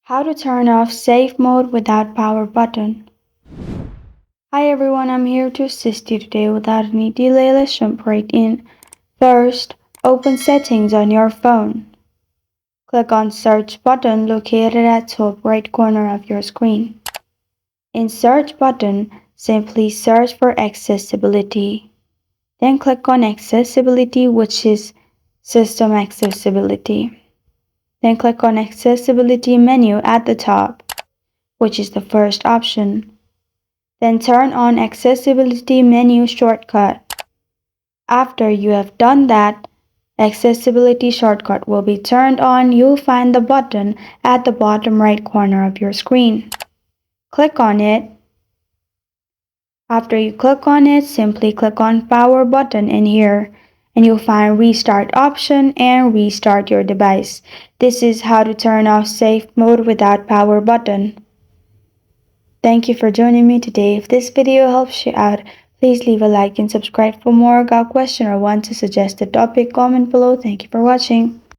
How to turn off safe mode without power button. Hi everyone, I'm here to assist you today without any delay. Let's jump right in. First, open settings on your phone. Click on search button located at top right corner of your screen. In search button, simply search for accessibility. Then click on accessibility, which is system accessibility. Then click on accessibility menu at the top, which is the first option. Then turn on accessibility menu shortcut. After you have done that, accessibility shortcut will be turned on. You'll find the button at the bottom right corner of your screen. Click on it. After you click on it, simply click on power button in here and you'll find restart option and restart your device. This is how to turn off safe mode without power button. Thank you for joining me today. If this video helps you out, please leave a like and subscribe for more. Got a question or want to suggest a topic, comment below. Thank you for watching.